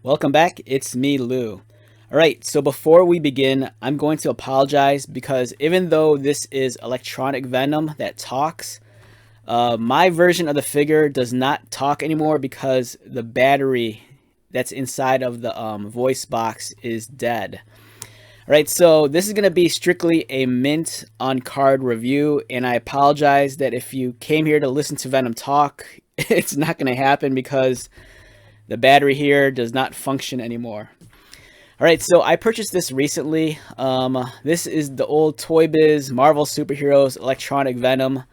Welcome back, it's me, Lou. Alright, so before we begin, I'm going to apologize because even though this is electronic venom that talks, my version of the figure does not talk anymore because the battery that's inside of the voice box is dead. Alright, so this is going to be strictly a mint on card review, and I apologize that if you came here to listen to Venom talk, it's not going to happen because the battery here does not function anymore. Alright, so I purchased this recently. This is the old Toybiz Marvel Superheroes Electronic Venom.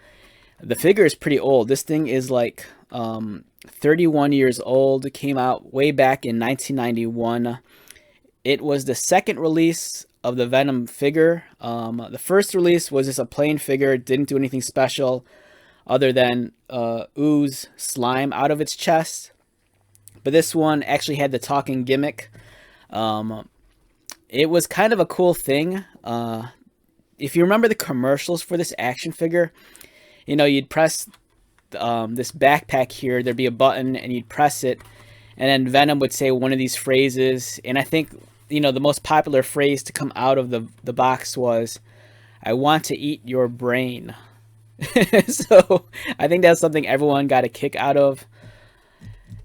The figure is pretty old. This thing is like 31 years old. It came out way back in 1991. It was the second release of the Venom figure. The first release was just a plain figure. It didn't do anything special other than ooze slime out of its chest. But this one actually had the talking gimmick. It was kind of a cool thing. If you remember the commercials for this action figure, you know, you'd press this backpack here, there'd be a button, and you'd press it, and then Venom would say one of these phrases. And I think, you know, the most popular phrase to come out of the box was, "I want to eat your brain." So I think that's something everyone got a kick out of.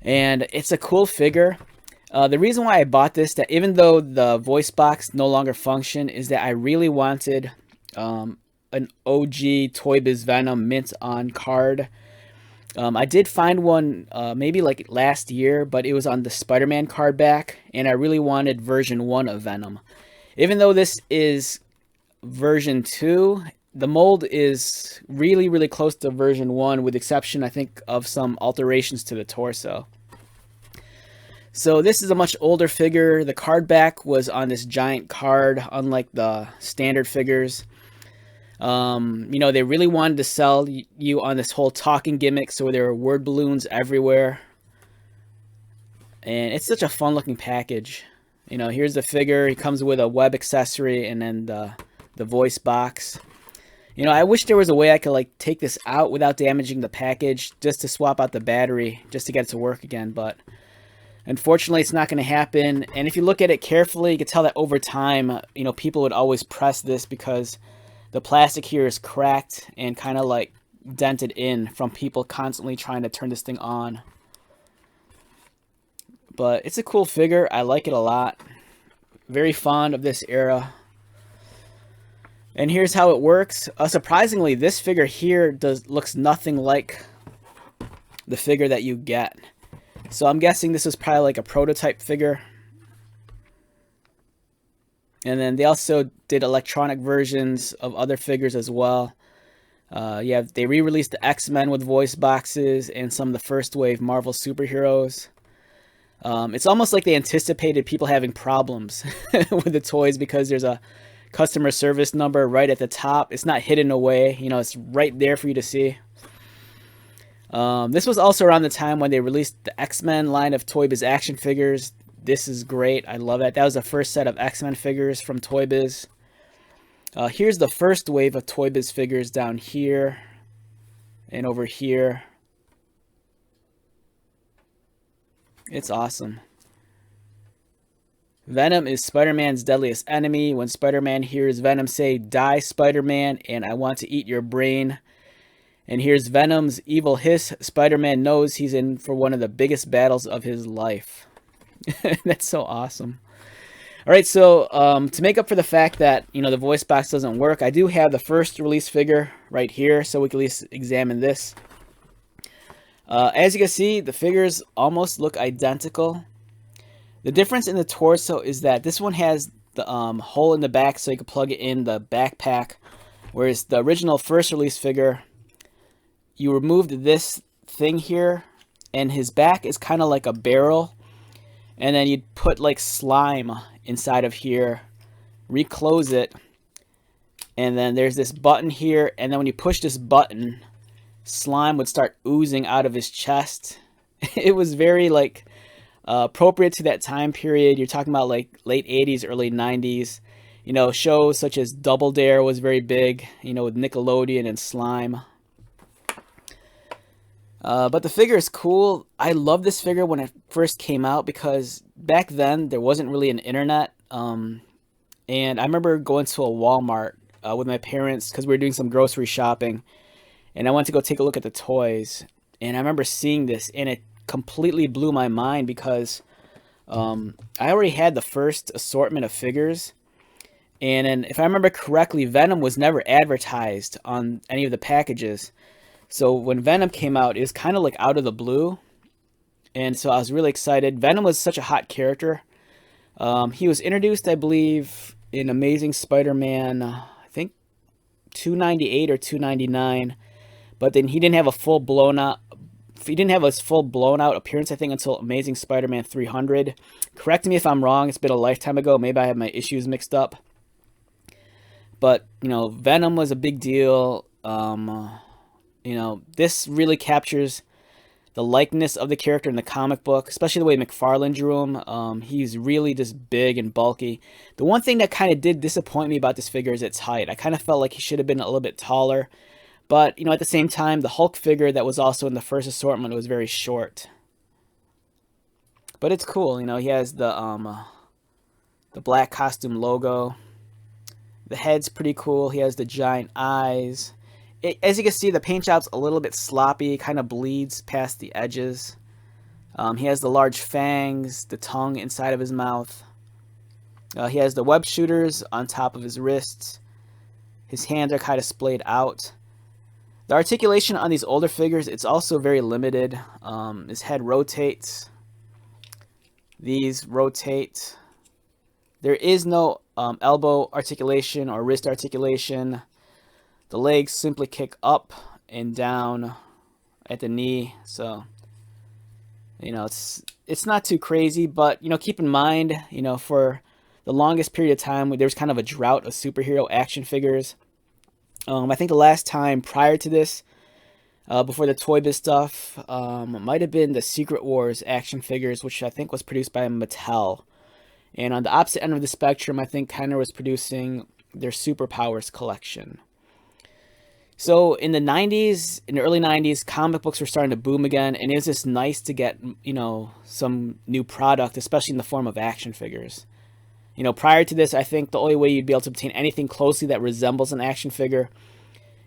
And it's a cool figure. The reason why I bought this, that even though the voice box no longer functioned, is that I really wanted an OG Toybiz Venom mint on card. I did find one maybe like last year, but it was on the Spider-Man card back, and I really wanted version 1 of Venom. Even though this is version 2, the mold is really, really close to version 1, with the exception, I think, of some alterations to the torso. So this is a much older figure. The card back was on this giant card, unlike the standard figures. You know, they really wanted to sell you on this whole talking gimmick, so there were word balloons everywhere. And it's such a fun looking package. You know, here's the figure. He comes with a web accessory and then the voice box. You know, I wish there was a way I could like take this out without damaging the package, just to swap out the battery, just to get it to work again, but unfortunately it's not going to happen. And if you look at it carefully, you can tell that over time, you know, people would always press this because the plastic here is cracked and kind of like dented in from people constantly trying to turn this thing on. But it's a cool figure. I like it a lot. Very fond of this era. And here's how it works. Surprisingly, this figure here looks nothing like the figure that you get. So I'm guessing this is probably like a prototype figure. And then they also did electronic versions of other figures as well. Yeah, they re-released the X-Men with voice boxes and some of the first wave Marvel superheroes. It's almost like they anticipated people having problems with the toys, because there's a customer service number right at the top. It's not hidden away, you know, it's right there for you to see. This was also around the time when they released the X-Men line of Toybiz action figures. This is great. I love that. That was the first set of X-Men figures from Toybiz. Here's the first wave of Toybiz figures down here and over here. It's awesome. Venom is Spider-Man's deadliest enemy. When Spider-Man hears Venom say, "Die, Spider-Man, and I want to eat your brain," and hears Venom's evil hiss, Spider-Man knows he's in for one of the biggest battles of his life. That's so awesome. Alright, so to make up for the fact that, you know, the voice box doesn't work, I do have the first release figure right here, so we can at least examine this. As you can see, the figures almost look identical. The difference in the torso is that this one has the hole in the back so you can plug it in the backpack, whereas the original first release figure, you removed this thing here, and his back is kind of like a barrel, and then you'd put like slime inside of here, reclose it, and then there's this button here, and then when you push this button, slime would start oozing out of his chest. It was very like appropriate to that time period. You're talking about like late 80s, early 90s. You know, shows such as Double Dare was very big, you know, with Nickelodeon and slime. But the figure is cool. I love this figure when it first came out because back then there wasn't really an internet. And I remember going to a Walmart with my parents because we were doing some grocery shopping. And I went to go take a look at the toys. And I remember seeing this and it completely blew my mind because I already had the first assortment of figures. And then, if I remember correctly, Venom was never advertised on any of the packages. So when Venom came out, it was kind of like out of the blue. And so I was really excited. Venom was such a hot character. He was introduced, I believe, in Amazing Spider-Man, I think 298 or 299. But then he didn't have a full blown out. He didn't have a full blown out appearance, I think, until Amazing Spider-Man 300. Correct me if I'm wrong. It's been a lifetime ago. Maybe I have my issues mixed up. But, you know, Venom was a big deal. You know, this really captures the likeness of the character in the comic book, especially the way McFarlane drew him. He's really just big and bulky. The one thing that kind of did disappoint me about this figure is its height. I kind of felt like he should have been a little bit taller. But, you know, at the same time, the Hulk figure that was also in the first assortment was very short. But it's cool, you know, he has the black costume logo. The head's pretty cool. He has the giant eyes. As you can see, the paint job's a little bit sloppy. It kind of bleeds past the edges. He has the large fangs, the tongue inside of his mouth. He has the web shooters on top of his wrists. His hands are kind of splayed out. The articulation on these older figures, it's also very limited. His head rotates. These rotate. There is no elbow articulation or wrist articulation. The legs simply kick up and down at the knee. So, you know, it's not too crazy, but, you know, keep in mind, you know, for the longest period of time, there was kind of a drought of superhero action figures. I think the last time prior to this, before the Toybiz stuff, might have been the Secret Wars action figures, which I think was produced by Mattel. And on the opposite end of the spectrum, I think Kenner was producing their Superpowers collection. So in the 90s, in the early 90s, comic books were starting to boom again, and it was just nice to get, you know, some new product, especially in the form of action figures. You know, prior to this, I think the only way you'd be able to obtain anything closely that resembles an action figure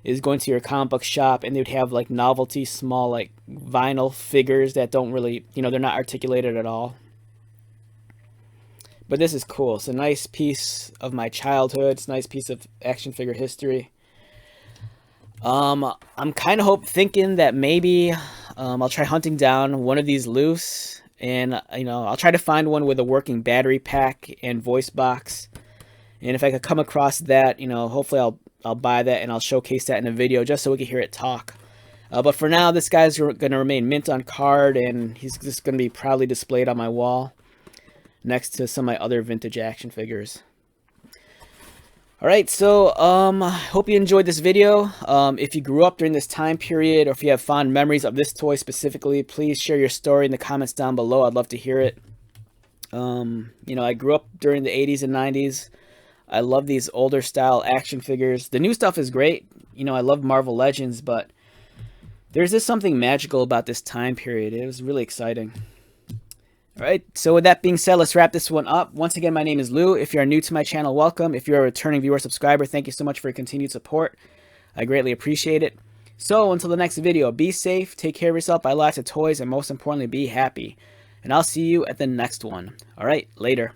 is going to your comic book shop, and they would have like novelty, small like vinyl figures that don't really, you know, they're not articulated at all. But this is cool. It's a nice piece of my childhood. It's a nice piece of action figure history. I'm kind of thinking that maybe I'll try hunting down one of these loose, and you know, I'll try to find one with a working battery pack and voice box. And if I could come across that, you know, hopefully I'll buy that and I'll showcase that in a video just so we can hear it talk. But for now, this guy's going to remain mint on card, and he's just going to be proudly displayed on my wall next to some of my other vintage action figures. Alright, so hope you enjoyed this video. If you grew up during this time period, or if you have fond memories of this toy specifically, please share your story in the comments down below. I'd love to hear it. You know, I grew up during the 80s and 90s. I love these older style action figures. The new stuff is great. You know, I love Marvel Legends, but there's just something magical about this time period. It was really exciting. Alright, so with that being said, let's wrap this one up. Once again, my name is Lou. If you are new to my channel, welcome. If you're a returning viewer, subscriber, thank you so much for your continued support. I greatly appreciate it. So, until the next video, be safe, take care of yourself, buy lots of toys, and most importantly, be happy. And I'll see you at the next one. Alright, later.